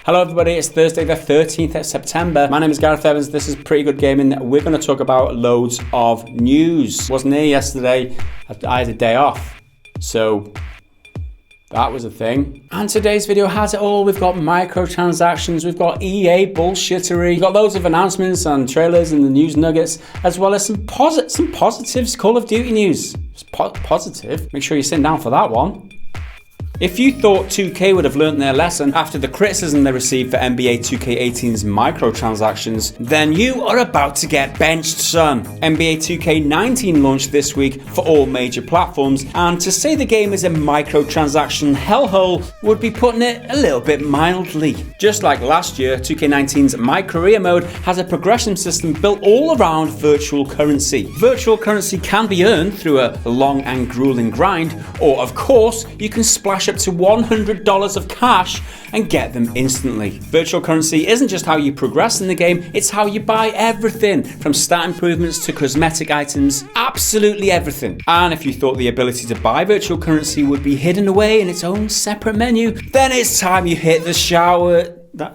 Hello everybody, it's Thursday the 13th of September. My name is Gareth Evans, this is Pretty Good Gaming. We're going to talk about loads of news. Wasn't here yesterday, I had a day off, so that was a thing. And today's video has it all. We've got microtransactions, we've got EA bullshittery, we've got loads of announcements and trailers and the news nuggets, as well as some positives Call of Duty news. It's positive, make sure you sit down for that one. If you thought 2K would have learnt their lesson after the criticism they received for NBA 2k18's microtransactions, then you are about to get benched, son. NBA 2k19 launched this week for all major platforms, and to say the game is a microtransaction hellhole would be putting it a little bit mildly. Just like last year, 2k19's My Career mode has a progression system built all around virtual currency. Virtual currency can be earned through a long and grueling grind, or of course, you can splash up to $100 of cash and get them instantly. Virtual currency isn't just how you progress in the game, it's how you buy everything, from stat improvements to cosmetic items, absolutely everything. And if you thought the ability to buy virtual currency would be hidden away in its own separate menu, then it's time you hit the shower. That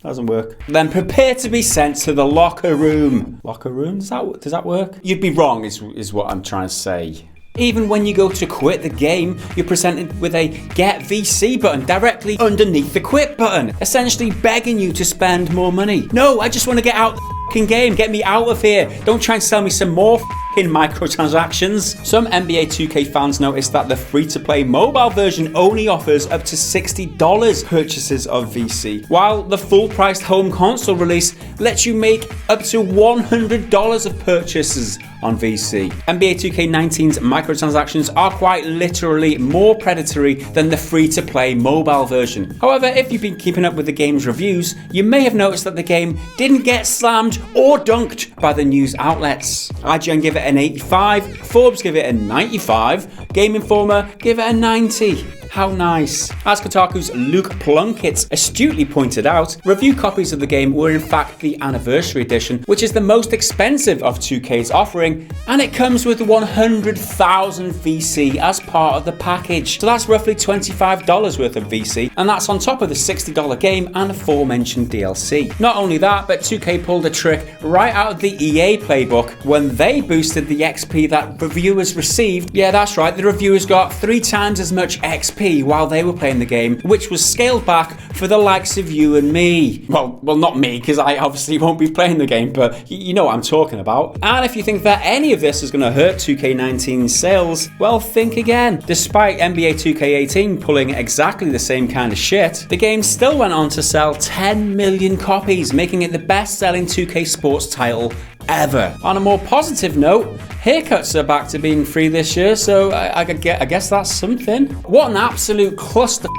doesn't work. Then prepare to be sent to the locker room. Locker room? Does that work? You'd be wrong is what I'm trying to say. Even when you go to quit the game, you're presented with a Get VC button directly underneath the quit button, essentially begging you to spend more money. No, I just want to get out the f***ing game. Get me out of here. Don't try and sell me some more f***ing microtransactions. Some NBA 2K fans noticed that the free-to-play mobile version only offers up to $60 purchases of VC, while the full-priced home console release lets you make up to $100 of purchases on VC. NBA 2k19's microtransactions are quite literally more predatory than the free-to-play mobile version. However, if you've been keeping up with the game's reviews, you may have noticed that the game didn't get slammed or dunked by the news outlets. IGN give it an 85, Forbes give it a 95, Game Informer give it a 90. How nice. As Kotaku's Luke Plunkett astutely pointed out, review copies of the game were in fact the Anniversary Edition, which is the most expensive of 2K's offering, and it comes with 100,000 VC as part of the package. So that's roughly $25 worth of VC, and that's on top of the $60 game and aforementioned DLC. Not only that, but 2K pulled a trick right out of the EA playbook when they boosted the XP that reviewers received. Yeah, that's right, the reviewers got 3 times as much XP while they were playing the game, which was scaled back for the likes of you and me. Well, not me, because I obviously won't be playing the game, but you know what I'm talking about. And if you think that any of this is going to hurt 2K19's sales, well, think again. Despite NBA 2K18 pulling exactly the same kind of shit, the game still went on to sell 10 million copies, making it the best-selling 2K sports title ever. On a more positive note, haircuts are back to being free this year, so I guess that's something. What an absolute cluster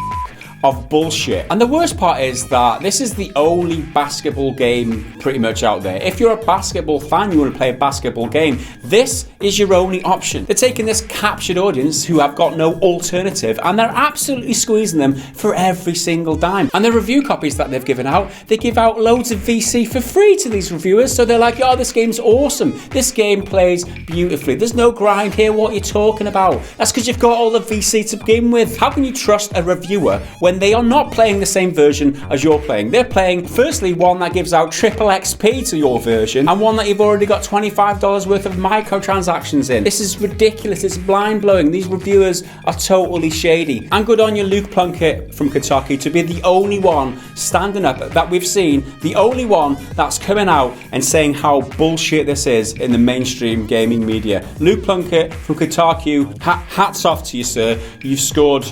of bullshit. And the worst part is that this is the only basketball game pretty much out there. If you're a basketball fan, you want to play a basketball game, this is your only option. They're taking this captured audience who have got no alternative, and they're absolutely squeezing them for every single dime. And the review copies that they've given out, they give out loads of VC for free to these reviewers, so they're like, oh, this game's awesome. This game plays beautifully. There's no grind here. What are you talking about? That's because you've got all the VC to begin with. How can you trust a reviewer when they are not playing the same version as you're playing? They're playing, firstly, one that gives out triple XP to your version, and one that you've already got $25 worth of microtransactions in. This is ridiculous. It's blind-blowing. These reviewers are totally shady. And good on you, Luke Plunkett from Kotaku, to be the only one standing up that we've seen, the only one that's coming out and saying how bullshit this is in the mainstream gaming media. Luke Plunkett from Kotaku, hats off to you, sir. You've scored.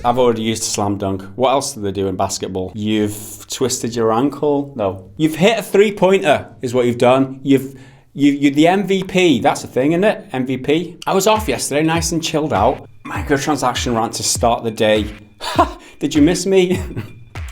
I've already used a slam dunk. What else do they do in basketball? You've twisted your ankle. No. You've hit a three-pointer is what you've done. You're the MVP. That's a thing, isn't it? MVP. I was off yesterday, nice and chilled out. Microtransaction rant to start the day. Did you miss me?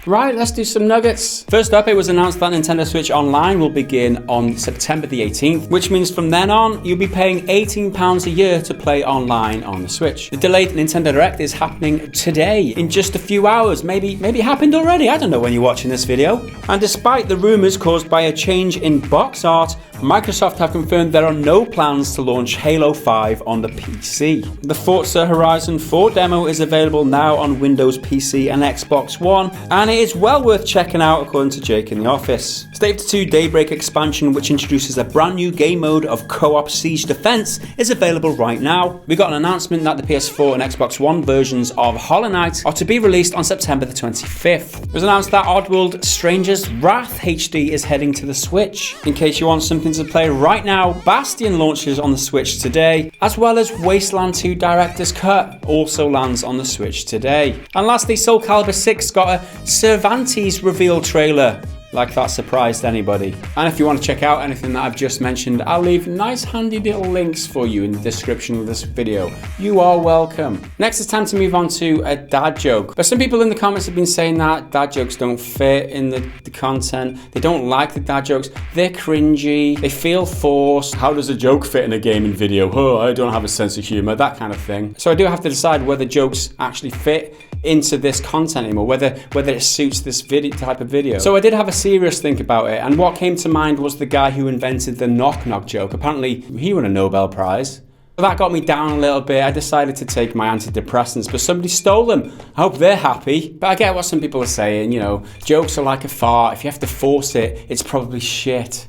Right, let's do some nuggets. First up, it was announced that Nintendo Switch Online will begin on September the 18th, which means from then on, you'll be paying £18 a year to play online on the Switch. The delayed Nintendo Direct is happening today, in just a few hours. Maybe it happened already. I don't know when you're watching this video. And despite the rumours caused by a change in box art, Microsoft have confirmed there are no plans to launch Halo 5 on the PC. The Forza Horizon 4 demo is available now on Windows PC and Xbox One, and it is well worth checking out according to Jake in the office. State of 2 Daybreak expansion, which introduces a brand new game mode of co-op siege defense, is available right now. We got an announcement that the PS4 and Xbox One versions of Hollow Knight are to be released on September the 25th. It was announced that Oddworld Stranger's Wrath HD is heading to the Switch. In case you want something to play right now, Bastion launches on the Switch today, as well as Wasteland 2 Director's Cut also lands on the Switch today. And lastly, Soul Calibur 6 got a Cervantes reveal trailer. Like that surprised anybody. And if you want to check out anything that I've just mentioned, I'll leave nice handy little links for you in the description of this video. You are welcome. Next, it's time to move on to a dad joke. But some people in the comments have been saying that dad jokes don't fit in the content. They don't like the dad jokes. They're cringy. They feel forced. How does a joke fit in a gaming video? Oh, I don't have a sense of humor, that kind of thing. So I do have to decide whether jokes actually fit into this content anymore, whether it suits this type of video. So I did have a serious think about it, and what came to mind was the guy who invented the knock knock joke. Apparently he won a Nobel Prize. So that got me down a little bit. I decided to take my antidepressants, but somebody stole them. I hope they're happy. But I get what some people are saying, you know, jokes are like a fart. If you have to force it, it's probably shit.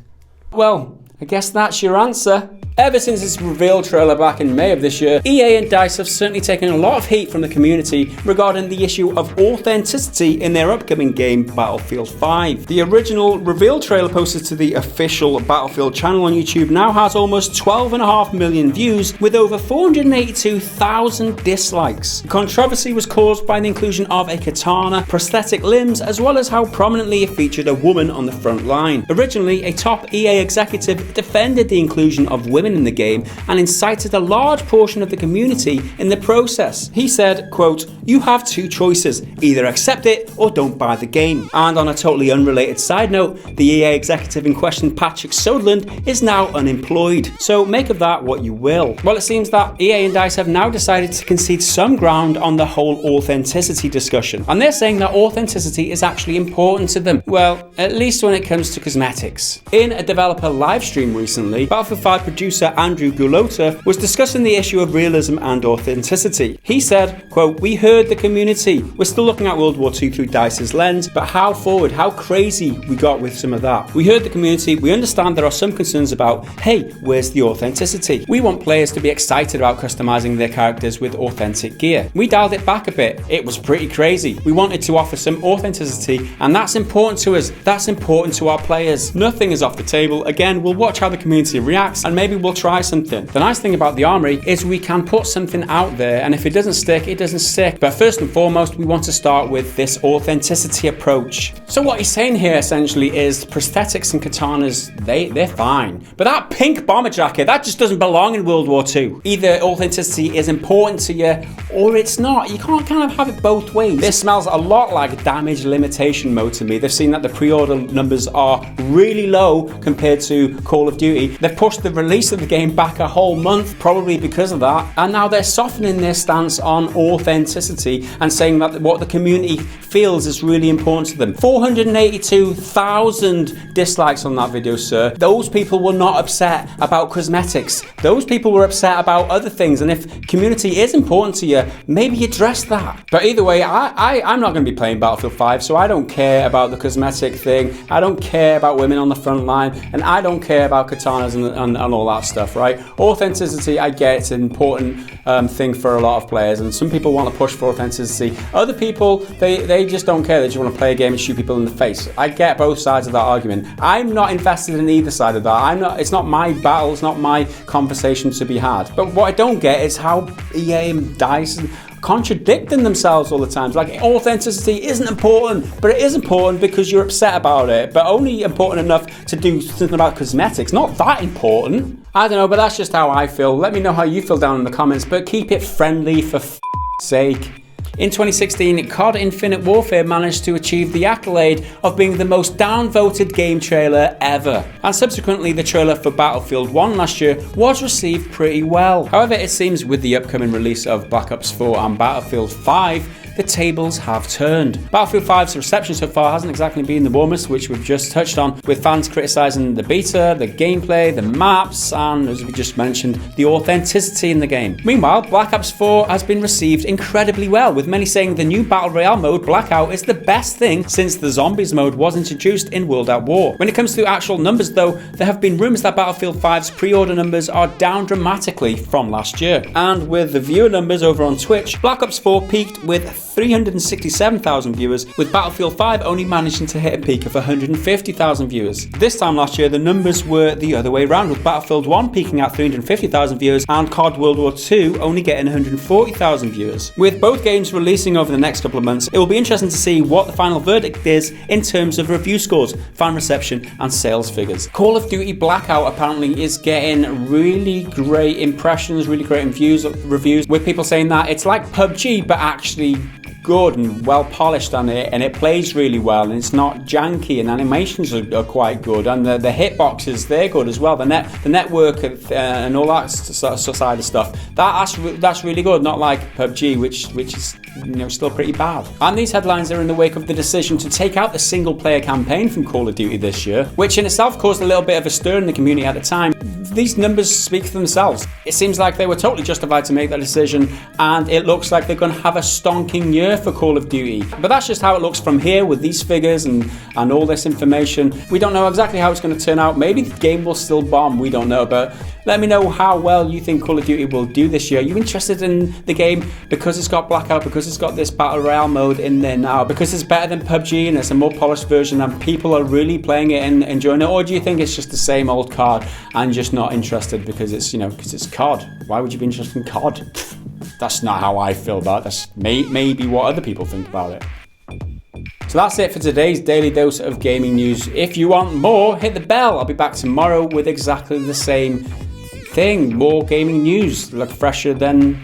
Well, I guess that's your answer. Ever since its reveal trailer back in May of this year, EA and DICE have certainly taken a lot of heat from the community regarding the issue of authenticity in their upcoming game, Battlefield 5. The original reveal trailer posted to the official Battlefield channel on YouTube now has almost 12.5 million views with over 482,000 dislikes. The controversy was caused by the inclusion of a katana, prosthetic limbs, as well as how prominently it featured a woman on the front line. Originally, a top EA executive defended the inclusion of women in the game and incited a large portion of the community in the process. He said, quote, "You have two choices, either accept it or don't buy the game." And on a totally unrelated side note, the EA executive in question, Patrick Soderlund, is now unemployed. So make of that what you will. Well, it seems that EA and DICE have now decided to concede some ground on the whole authenticity discussion. And they're saying that authenticity is actually important to them. Well, at least when it comes to cosmetics. In a developer live stream recently, Battlefield 5 producer Andrew Gulota was discussing the issue of realism and authenticity. He said, quote, "We heard the community. We're still looking at World War II through DICE's lens, but how forward, how crazy we got with some of that. We heard the community. We understand there are some concerns about, hey, where's the authenticity? We want players to be excited about customizing their characters with authentic gear. We dialed it back a bit. It was pretty crazy. We wanted to offer some authenticity, and that's important to us. That's important to our players. Nothing is off the table. Again, we'll watch how the community reacts, and maybe we'll try something. The nice thing about the Armory is we can put something out there, and if it doesn't stick, it doesn't stick. But first and foremost, we want to start with this authenticity approach." So what he's saying here essentially is prosthetics and katanas, they're fine. But that pink bomber jacket, that just doesn't belong in World War II. Either authenticity is important to you or it's not. You can't kind of have it both ways. This smells a lot like damage limitation mode to me. They've seen that the pre-order numbers are really low compared to Call of Duty. They've pushed the release of the game back a whole month, probably because of that, and now they're softening their stance on authenticity and saying that what the community feels is really important to them. 482,000 dislikes on that video, sir. Those people were not upset about cosmetics. Those people were upset about other things, and if community is important to you, maybe address that. But either way, I'm not going to be playing Battlefield 5, so I don't care about the cosmetic thing. I don't care about women on the front line, and I don't care about katanas and all that stuff, right? Authenticity, I get it's an important thing for a lot of players, and some people want to push for authenticity. Other people, they just don't care. They just want to play a game and shoot people in the face. I get both sides of that argument. I'm not invested in either side of that. It's not my battle. It's not my conversation to be had. But what I don't get is how EA and DICE contradicting themselves all the time. Like, authenticity isn't important, but it is important because you're upset about it, but only important enough to do something about cosmetics. Not that important. I don't know, but that's just how I feel. Let me know how you feel down in the comments, but keep it friendly for sake. In 2016, COD Infinite Warfare managed to achieve the accolade of being the most downvoted game trailer ever. And subsequently, the trailer for Battlefield 1 last year was received pretty well. However, it seems with the upcoming release of Black Ops 4 and Battlefield 5, the tables have turned. Battlefield 5's reception so far hasn't exactly been the warmest, which we've just touched on, with fans criticising the beta, the gameplay, the maps, and, as we just mentioned, the authenticity in the game. Meanwhile, Black Ops 4 has been received incredibly well, with many saying the new Battle Royale mode, Blackout, is the best thing since the Zombies mode was introduced in World at War. When it comes to actual numbers though, there have been rumours that Battlefield 5's pre-order numbers are down dramatically from last year. And with the viewer numbers over on Twitch, Black Ops 4 peaked with 367,000 viewers, with Battlefield 5 only managing to hit a peak of 150,000 viewers. This time last year, the numbers were the other way around, with Battlefield 1 peaking at 350,000 viewers and COD World War II only getting 140,000 viewers. With both games releasing over the next couple of months, it will be interesting to see what the final verdict is in terms of review scores, fan reception and sales figures. Call of Duty Blackout apparently is getting really great impressions, really great reviews, with people saying that it's like PUBG but actually good and well polished on it, and it plays really well, and it's not janky, and animations are quite good, and the hitboxes, they're good as well. The network and all that side of stuff, that's really good, not like PUBG, which is still pretty bad. And these headlines are in the wake of the decision to take out the single player campaign from Call of Duty this year, which in itself caused a little bit of a stir in the community at the time. These numbers speak for themselves. It seems like they were totally justified to make that decision, and it looks like they're going to have a stonking year for Call of Duty. But that's just how it looks from here with these figures and all this information. We don't know exactly how it's going to turn out. Maybe the game will still bomb, we don't know, but let me know how well you think Call of Duty will do this year. Are you interested in the game because it's got Blackout, because it's got this Battle Royale mode in there now, because it's better than PUBG and it's a more polished version and people are really playing it and enjoying it? Or do you think it's just the same old COD and just not interested because it's COD? Why would you be interested in COD? That's not how I feel about it. That's maybe what other people think about it. So that's it for today's daily dose of gaming news. If you want more, hit the bell. I'll be back tomorrow with exactly the same thing, more gaming news, like fresher than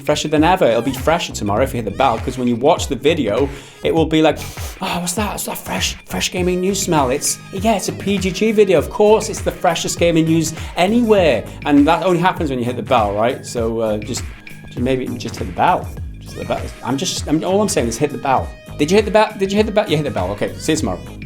ever. It'll be fresher tomorrow if you hit the bell, because when you watch the video, it will be like, oh, what's that? It's that fresh gaming news smell. It's a PGG video. Of course, it's the freshest gaming news anywhere, and that only happens when you hit the bell, right? So just hit the bell. Just hit the bell. All I'm saying is hit the bell. Did you hit the bell? You hit the bell. Okay. See you tomorrow.